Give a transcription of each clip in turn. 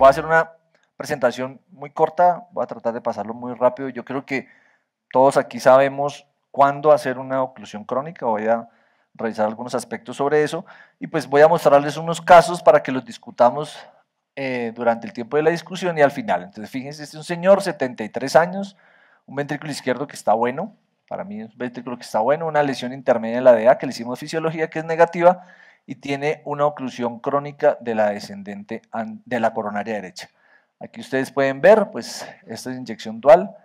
voy a hacer una presentación muy corta, voy a tratar de pasarlo muy rápido. Yo creo que todos aquí sabemos cuándo hacer una oclusión crónica, voy a revisar algunos aspectos sobre eso y pues voy a mostrarles unos casos para que los discutamos durante el tiempo de la discusión y al final. Entonces fíjense, este es un señor, 73 años, un ventrículo izquierdo que está bueno, para mí es un ventrículo que está bueno, una lesión intermedia en la DA que le hicimos fisiología que es negativa y tiene una oclusión crónica de la descendente de la coronaria derecha. Aquí ustedes pueden ver, pues esta es inyección dual,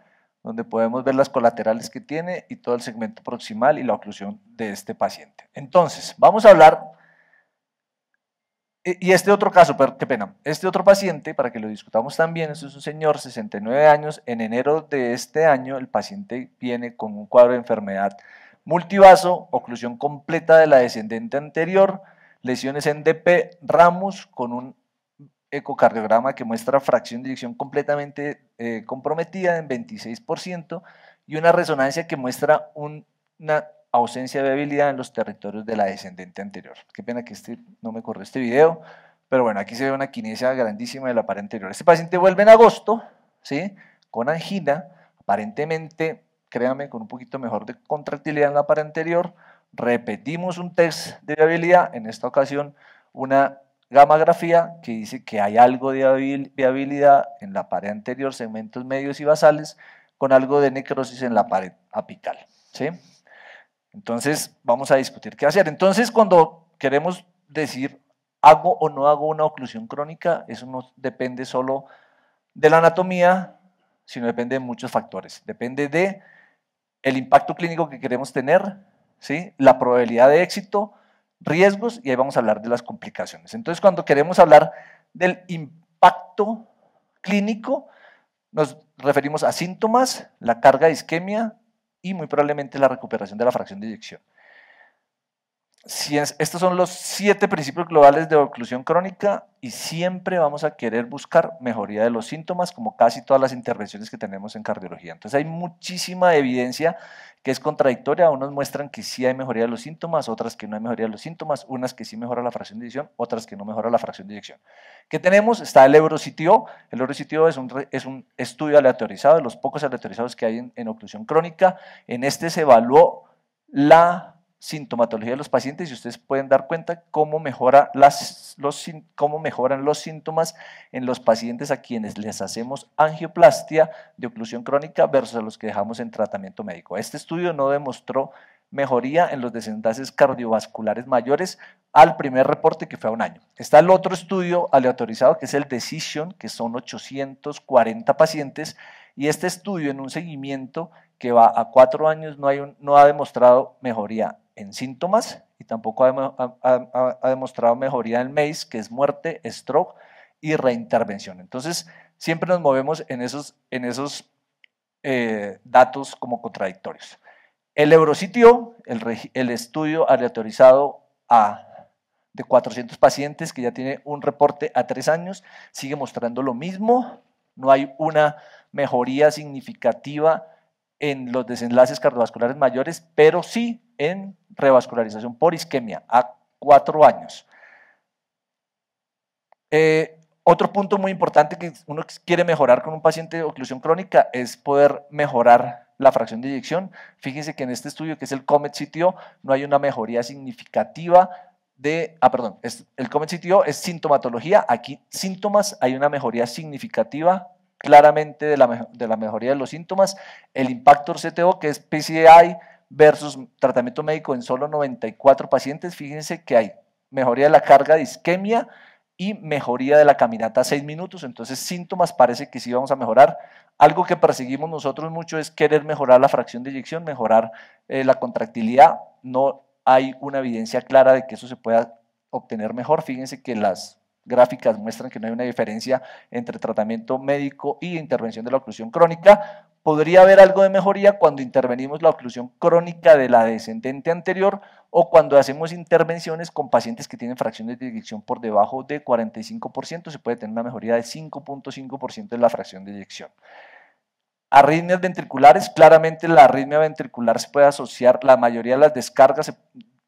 donde podemos ver las colaterales que tiene y todo el segmento proximal y la oclusión de este paciente. Entonces, vamos a hablar, y este otro caso, qué pena, este otro paciente, para que lo discutamos también, este es un señor, 69 años, en enero de este año el paciente viene con un cuadro de enfermedad multivaso, oclusión completa de la descendente anterior, lesiones en DP, Ramus, con un ecocardiograma que muestra fracción de eyección completamente comprometida en 26% y una resonancia que muestra una ausencia de viabilidad en los territorios de la descendente anterior. Qué pena que no me corrió este video, pero bueno, aquí se ve una quinesia grandísima de la pared anterior. Este paciente vuelve en agosto, ¿sí? Con angina, aparentemente, créanme, con un poquito mejor de contractilidad en la pared anterior. Repetimos un test de viabilidad, en esta ocasión una gammagrafía que dice que hay algo de viabilidad en la pared anterior, segmentos medios y basales, con algo de necrosis en la pared apical, ¿sí? Entonces vamos a discutir qué hacer. Entonces cuando queremos decir hago o no hago una oclusión crónica, eso no depende solo de la anatomía, sino depende de muchos factores. Depende de el impacto clínico que queremos tener, ¿sí? La probabilidad de éxito, riesgos, y ahí vamos a hablar de las complicaciones. Entonces, cuando queremos hablar del impacto clínico, nos referimos a síntomas, la carga de isquemia y muy probablemente la recuperación de la fracción de eyección. Estos son los 7 principios globales de oclusión crónica y siempre vamos a querer buscar mejoría de los síntomas como casi todas las intervenciones que tenemos en cardiología. Entonces hay muchísima evidencia que es contradictoria, unos muestran que sí hay mejoría de los síntomas, otras que no hay mejoría de los síntomas, unas que sí mejora la fracción de eyección, otras que no mejora la fracción de eyección. ¿Qué tenemos? Está el EuroCTO. El EuroCTO es un estudio aleatorizado, de los pocos aleatorizados que hay en oclusión crónica. En este se evaluó la sintomatología de los pacientes y ustedes pueden dar cuenta cómo mejoran los síntomas en los pacientes a quienes les hacemos angioplastia de oclusión crónica versus a los que dejamos en tratamiento médico. Este estudio no demostró mejoría en los desenlaces cardiovasculares mayores al primer reporte que fue a un año. Está el otro estudio aleatorizado que es el Decision, que son 840 pacientes y este estudio en un seguimiento que va a 4 años no ha demostrado mejoría en síntomas y tampoco ha demostrado mejoría en MACE, que es muerte, stroke y reintervención. Entonces, siempre nos movemos en esos datos como contradictorios. El EuroCTO, el estudio aleatorizado de 400 pacientes que ya tiene un reporte a 3 años, sigue mostrando lo mismo, no hay una mejoría significativa en los desenlaces cardiovasculares mayores, pero sí en revascularización por isquemia a 4 años. Otro punto muy importante que uno quiere mejorar con un paciente de oclusión crónica es poder mejorar la fracción de eyección. Fíjense que en este estudio, que es el COMET-CTO, no hay una mejoría significativa el COMET-CTO es sintomatología, aquí síntomas, hay una mejoría significativa claramente de la mejoría de los síntomas. El Impactor CTO, que es PCI versus tratamiento médico en solo 94 pacientes, fíjense que hay mejoría de la carga de isquemia y mejoría de la caminata a 6 minutos, entonces síntomas parece que sí vamos a mejorar. Algo que perseguimos nosotros mucho es querer mejorar la fracción de eyección, mejorar la contractilidad, no hay una evidencia clara de que eso se pueda obtener mejor. Fíjense que las gráficas muestran que no hay una diferencia entre tratamiento médico y intervención de la oclusión crónica. Podría haber algo de mejoría cuando intervenimos la oclusión crónica de la descendente anterior o cuando hacemos intervenciones con pacientes que tienen fracciones de eyección por debajo de 45%, se puede tener una mejoría de 5.5% en la fracción de eyección. Arritmias ventriculares, claramente la arritmia ventricular se puede asociar, la mayoría de las descargas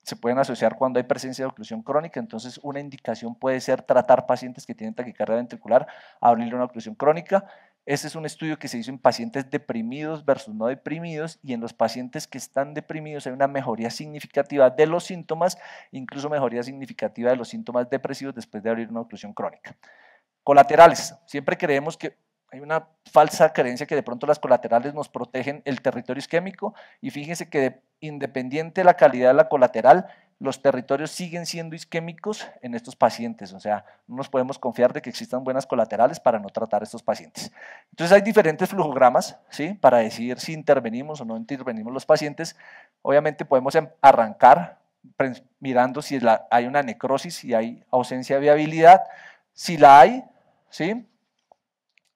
se pueden asociar cuando hay presencia de oclusión crónica. Entonces, una indicación puede ser tratar pacientes que tienen taquicardia ventricular, abrirle una oclusión crónica. Este es un estudio que se hizo en pacientes deprimidos versus no deprimidos, y en los pacientes que están deprimidos hay una mejoría significativa de los síntomas, incluso mejoría significativa de los síntomas depresivos después de abrir una oclusión crónica. Colaterales. Siempre creemos que hay una falsa creencia que de pronto las colaterales nos protegen el territorio isquémico, y fíjense que independiente de la calidad de la colateral, los territorios siguen siendo isquémicos en estos pacientes. O sea, no nos podemos confiar de que existan buenas colaterales para no tratar a estos pacientes. Entonces hay diferentes flujogramas, ¿sí?, para decidir si intervenimos o no intervenimos los pacientes. Obviamente podemos arrancar mirando si hay una necrosis, si hay ausencia de viabilidad. Si la hay, ¿sí?,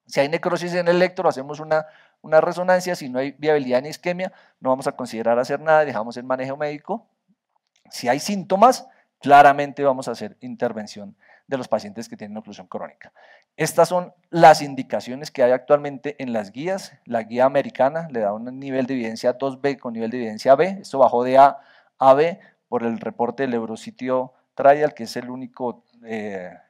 si hay necrosis en el electro, hacemos una resonancia. Si no hay viabilidad ni isquemia, no vamos a considerar hacer nada, dejamos el manejo médico. Si hay síntomas, claramente vamos a hacer intervención de los pacientes que tienen oclusión crónica. Estas son las indicaciones que hay actualmente en las guías. La guía americana le da un nivel de evidencia 2B con nivel de evidencia B. Esto bajó de A a B por el reporte del Eurositio Trial, que es el único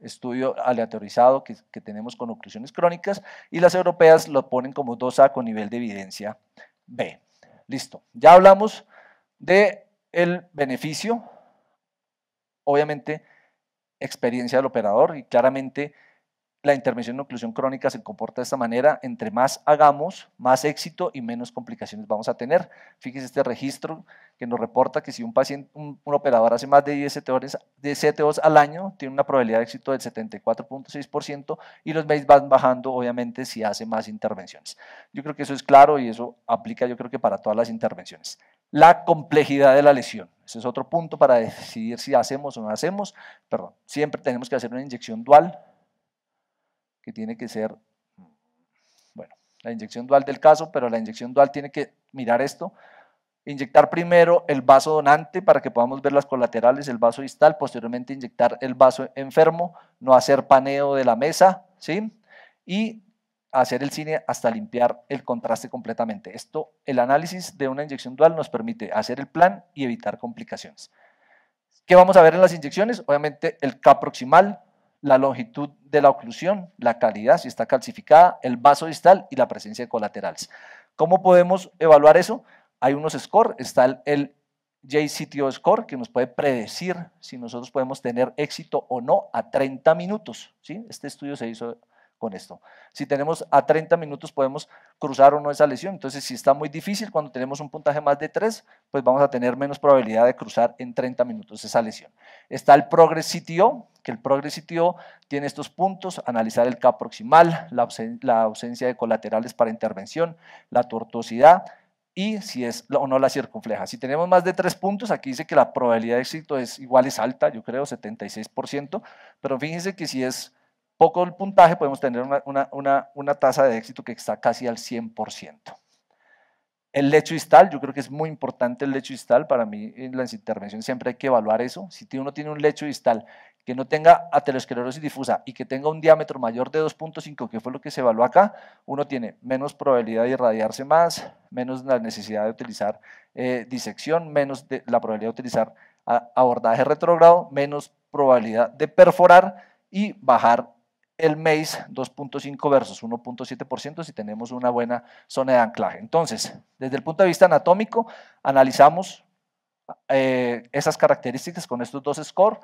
estudio aleatorizado que tenemos con oclusiones crónicas, y las europeas lo ponen como 2A con nivel de evidencia B. Listo. Ya hablamos del beneficio, obviamente experiencia del operador, y claramente la intervención en oclusión crónica se comporta de esta manera: entre más hagamos, más éxito y menos complicaciones vamos a tener. Fíjese este registro que nos reporta que si un paciente, un operador hace más de 10 CTOs al año, tiene una probabilidad de éxito del 74.6%, y los MACE van bajando, obviamente, si hace más intervenciones. Yo creo que eso es claro, y eso aplica, yo creo que para todas las intervenciones. La complejidad de la lesión, ese es otro punto para decidir si hacemos o no hacemos. Perdón, siempre tenemos que hacer una inyección dual, que tiene que ser, bueno, la inyección dual del caso, pero la inyección dual tiene que mirar esto: inyectar primero el vaso donante para que podamos ver las colaterales, el vaso distal, posteriormente inyectar el vaso enfermo, no hacer paneo de la mesa, ¿sí?, y hacer el cine hasta limpiar el contraste completamente. Esto, el análisis de una inyección dual nos permite hacer el plan y evitar complicaciones. ¿Qué vamos a ver en las inyecciones? Obviamente el K proximal, la longitud de la oclusión, la calidad, si está calcificada, el vaso distal y la presencia de colaterales. ¿Cómo podemos evaluar eso? Hay unos scores. Está el JCTO score, que nos puede predecir si nosotros podemos tener éxito o no a 30 minutos. ¿Sí? Este estudio se hizo con esto. Si tenemos a 30 minutos, podemos cruzar o no esa lesión. Entonces, si está muy difícil, cuando tenemos un puntaje más de 3, pues vamos a tener menos probabilidad de cruzar en 30 minutos esa lesión. Está el Progress CTO, que el Progress CTO tiene estos puntos: analizar el K proximal, la ausencia de colaterales para intervención, la tortuosidad y si es o no la circunfleja. Si tenemos más de 3 puntos, aquí dice que la probabilidad de éxito es alta, yo creo 76%, pero fíjense que si es poco el puntaje, podemos tener una tasa de éxito que está casi al 100%. El lecho distal, yo creo que es muy importante el lecho distal. Para mí, en las intervenciones siempre hay que evaluar eso. Si uno tiene un lecho distal que no tenga aterosclerosis difusa y que tenga un diámetro mayor de 2.5, que fue lo que se evaluó acá, uno tiene menos probabilidad de irradiarse más, menos la necesidad de utilizar disección, menos la probabilidad de utilizar abordaje retrógrado, menos probabilidad de perforar y bajar el MACE 2.5 versus 1.7% si tenemos una buena zona de anclaje. Entonces, desde el punto de vista anatómico, analizamos esas características con estos dos scores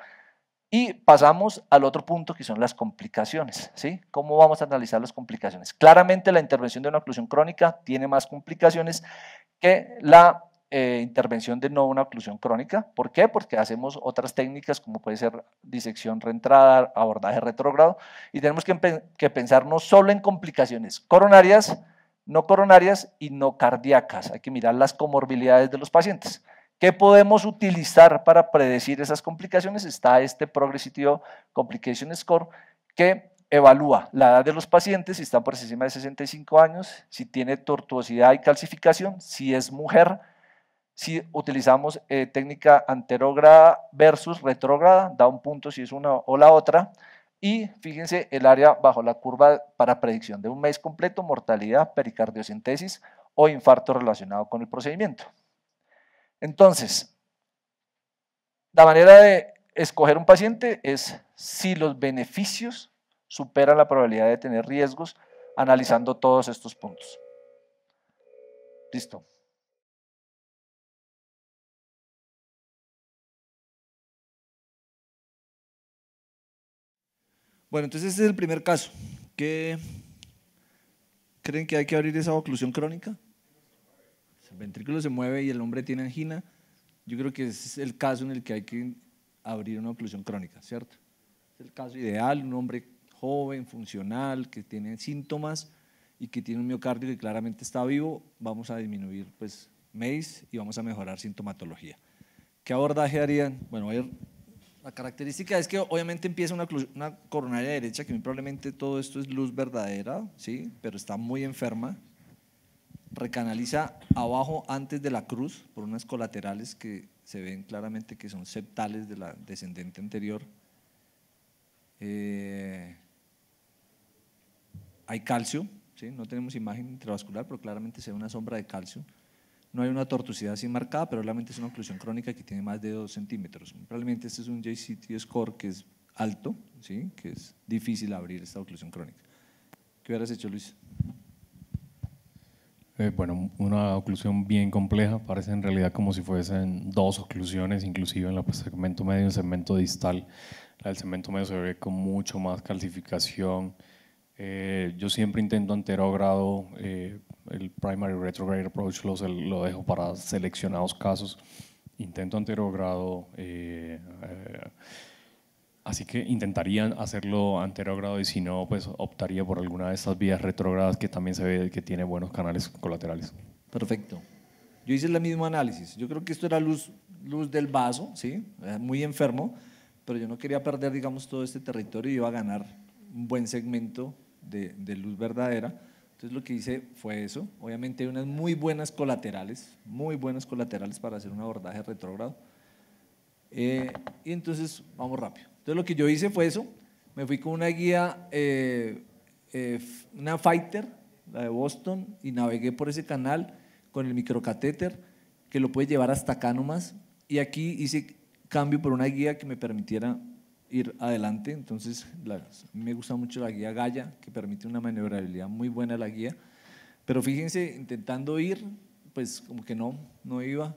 y pasamos al otro punto, que son las complicaciones, ¿sí? ¿Cómo vamos a analizar las complicaciones? Claramente la intervención de una oclusión crónica tiene más complicaciones que la intervención de no una oclusión crónica. ¿Por qué? Porque hacemos otras técnicas como puede ser disección reentrada, abordaje retrógrado, y tenemos que pensar no solo en complicaciones coronarias, no coronarias y no cardíacas. Hay que mirar las comorbilidades de los pacientes. ¿Qué podemos utilizar para predecir esas complicaciones? Está este Progress CTO Complication Score, que evalúa la edad de los pacientes, si están por encima de 65 años, si tiene tortuosidad y calcificación, si es mujer, si utilizamos técnica anterógrada versus retrógrada, da un punto si es una o la otra. Y fíjense el área bajo la curva para predicción de un mes completo, mortalidad, pericardiocentesis o infarto relacionado con el procedimiento. Entonces, La manera de escoger un paciente es si los beneficios superan la probabilidad de tener riesgos, analizando todos estos puntos. Listo. Bueno, entonces este es el primer caso. ¿Qué creen que hay que abrir esa oclusión crónica? El ventrículo se mueve y el hombre tiene angina. Yo creo que ese es el caso en el que hay que abrir una oclusión crónica, ¿cierto? Es el caso ideal, un hombre joven, funcional, que tiene síntomas y que tiene un miocardio que claramente está vivo. Vamos a disminuir pues MACE y vamos a mejorar sintomatología. ¿Qué abordaje harían? Bueno, la característica es que obviamente empieza una coronaria derecha, que muy probablemente todo esto es luz verdadera, ¿sí? Pero está muy enferma. Recanaliza abajo antes de la cruz por unas colaterales que se ven claramente que son septales de la descendente anterior. Hay calcio, ¿sí? No tenemos imagen intravascular, pero claramente se ve una sombra de calcio. No hay una tortuosidad así marcada, pero realmente es una oclusión crónica que tiene más de 2 centímetros. Probablemente este es un JCT score que es alto, ¿sí? Que es difícil abrir esta oclusión crónica. ¿Qué hubieras hecho, Luis? Bueno, una oclusión bien compleja, parece en realidad como si fuesen dos oclusiones, inclusive en el segmento medio y el segmento distal. La del segmento medio se ve con mucho más calcificación. Yo siempre intento anterogrado, el primary retrograde approach lo dejo para seleccionados casos. Intento anterogrado, así que intentarían hacerlo anterogrado y si no, pues optaría por alguna de estas vías retrógradas que también se ve que tiene buenos canales colaterales. Perfecto. Yo hice el mismo análisis. Yo creo que esto era luz del vaso, ¿sí? Muy enfermo, pero yo no quería perder, digamos, todo este territorio y iba a ganar un buen segmento de luz verdadera. Entonces lo que hice fue eso. Obviamente hay unas muy buenas colaterales para hacer un abordaje retrógrado. Y entonces vamos rápido. Entonces lo que yo hice fue eso. Me fui con una guía, una Fighter, la de Boston, y navegué por ese canal con el microcatéter que lo puede llevar hasta acá nomás. Y aquí hice cambio por una guía que me permitiera ir adelante. Entonces me gusta mucho la guía Gaia, que permite una maniobrabilidad muy buena la guía. Pero fíjense, intentando ir, pues como que no iba.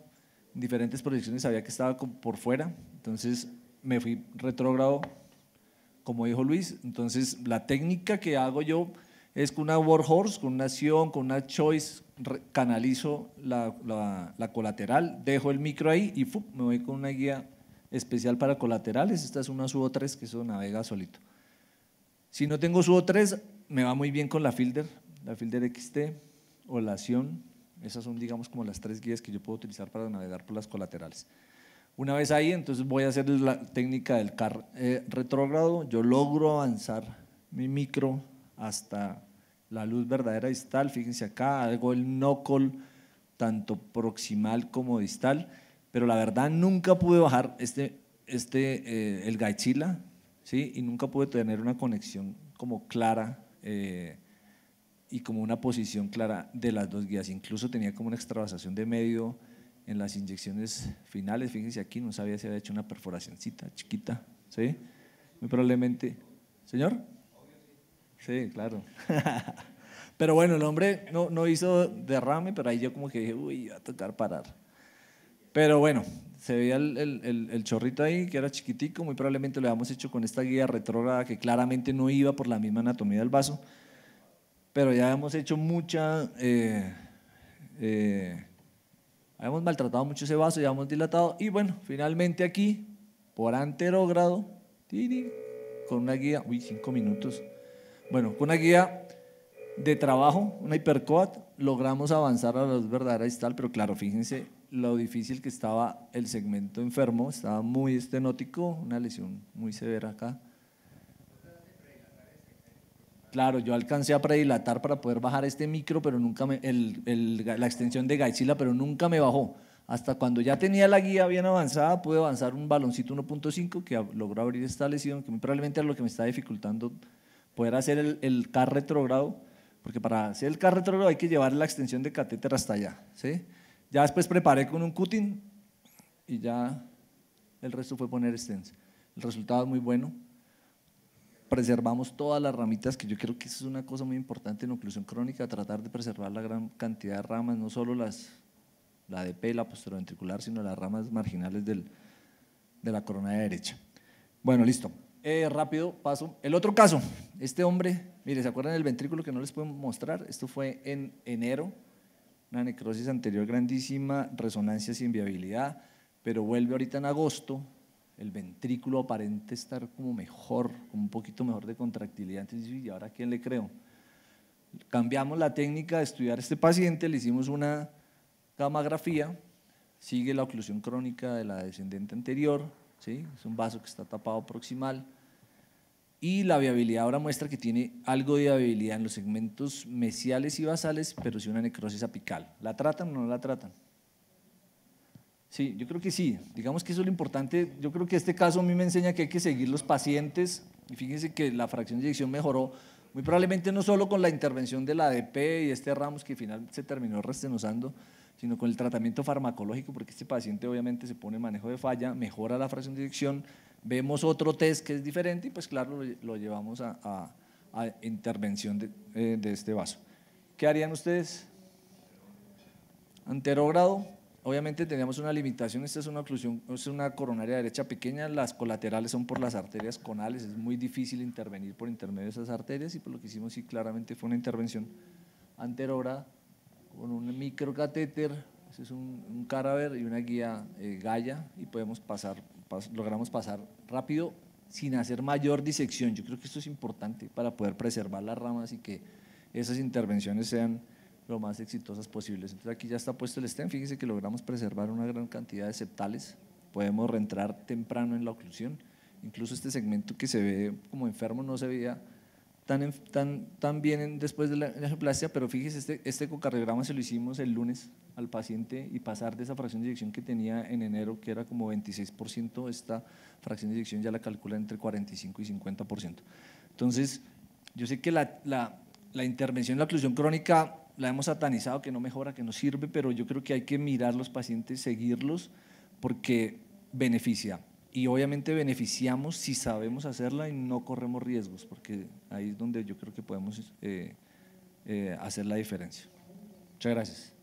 En diferentes proyecciones sabía que estaba por fuera, entonces me fui retrógrado, como dijo Luis. Entonces la técnica que hago yo es con una Warhorse, con una Sion, con una Choice, canalizo la colateral, dejo el micro ahí y me voy con una guía especial para colaterales. Esta es una Subo 3 que eso navega solito. Si no tengo Subo 3, me va muy bien con la Fielder XT o la Sion. Esas son, digamos, como las 3 guías que yo puedo utilizar para navegar por las colaterales. Una vez ahí, entonces voy a hacer la técnica del CAR retrógrado. Yo logro avanzar mi micro hasta la luz verdadera distal. Fíjense acá, hago el no-call tanto proximal como distal, pero la verdad nunca pude bajar el Gaitchila, ¿sí? Y nunca pude tener una conexión como clara y como una posición clara de las dos guías. Incluso tenía como una extravasación de medio en las inyecciones finales. Fíjense aquí, no sabía si había hecho una perforacióncita chiquita, ¿sí? Muy probablemente. ¿Señor? Sí, claro. Pero bueno, el hombre no hizo derrame, pero ahí yo como que dije, uy, va a tocar parar. Pero bueno, se veía el chorrito ahí, que era chiquitico. Muy probablemente lo habíamos hecho con esta guía retrógrada que claramente no iba por la misma anatomía del vaso. Pero ya hemos hecho habíamos maltratado mucho ese vaso, ya hemos dilatado y bueno, finalmente aquí, por anterogrado, con una guía, 5 minutos, bueno, con una guía de trabajo, una hipercoat, logramos avanzar a la luz verdadera distal, pero claro, fíjense lo difícil que estaba el segmento enfermo, estaba muy estenótico, una lesión muy severa acá. Claro, yo alcancé a predilatar para poder bajar este micro, pero nunca la extensión de Gaitchila, pero nunca me bajó. Hasta cuando ya tenía la guía bien avanzada, pude avanzar un baloncito 1.5 que logró abrir esta lesión, que muy probablemente es lo que me está dificultando poder hacer el CAR retrógrado, porque para hacer el CAR retrógrado hay que llevar la extensión de catéter hasta allá, ¿sí? Ya después preparé con un cutting y ya el resto fue poner stents. El resultado es muy bueno. Preservamos todas las ramitas, que yo creo que eso es una cosa muy importante en oclusión crónica, tratar de preservar la gran cantidad de ramas, no solo la ADP, la posteriorventricular, sino las ramas marginales de la coronaria derecha. Bueno, listo. Rápido, paso. El otro caso, este hombre, mire, ¿se acuerdan del ventrículo que no les puedo mostrar? Esto fue en enero, una necrosis anterior grandísima, resonancia sin viabilidad, pero vuelve ahorita en agosto, el ventrículo aparente estar como mejor, como un poquito mejor de contractilidad. Entonces, ¿y ahora a quién le creo? Cambiamos la técnica de estudiar a este paciente, le hicimos una gammagrafía, sigue la oclusión crónica de la descendente anterior, ¿sí? Es un vaso que está tapado proximal, y la viabilidad ahora muestra que tiene algo de viabilidad en los segmentos mesiales y basales, pero sí una necrosis apical. ¿La tratan o no la tratan? Sí, yo creo que sí, digamos que eso es lo importante. Yo creo que este caso a mí me enseña que hay que seguir los pacientes, y fíjense que la fracción de eyección mejoró, muy probablemente no solo con la intervención de la ADP y este Ramos que al final se terminó restenosando, sino con el tratamiento farmacológico, porque este paciente obviamente se pone en manejo de falla, mejora la fracción de eyección, vemos otro test que es diferente y pues claro, lo llevamos a intervención de este vaso. ¿Qué harían ustedes? Anterógrado. Obviamente teníamos una limitación, esta es una oclusión, es una coronaria derecha pequeña, las colaterales son por las arterias conales, es muy difícil intervenir por intermedio de esas arterias y por lo que hicimos sí claramente fue una intervención anterógrada con un microcatéter, ese es un Caraver y una guía Gaia y podemos logramos pasar rápido sin hacer mayor disección. Yo creo que esto es importante para poder preservar las ramas y que esas intervenciones sean lo más exitosas posibles. Entonces aquí ya está puesto el stent, fíjense que logramos preservar una gran cantidad de septales, podemos reentrar temprano en la oclusión, incluso este segmento que se ve como enfermo no se veía tan bien después de la angioplastia, pero fíjese, este ecocardiograma se lo hicimos el lunes al paciente y pasar de esa fracción de eyección que tenía en enero, que era como 26%, esta fracción de eyección ya la calcula entre 45 y 50%. Entonces, yo sé que la intervención en la oclusión crónica la hemos satanizado, que no mejora, que no sirve, pero yo creo que hay que mirar los pacientes, seguirlos, porque beneficia. Y obviamente beneficiamos si sabemos hacerla y no corremos riesgos, porque ahí es donde yo creo que podemos hacer la diferencia. Muchas gracias.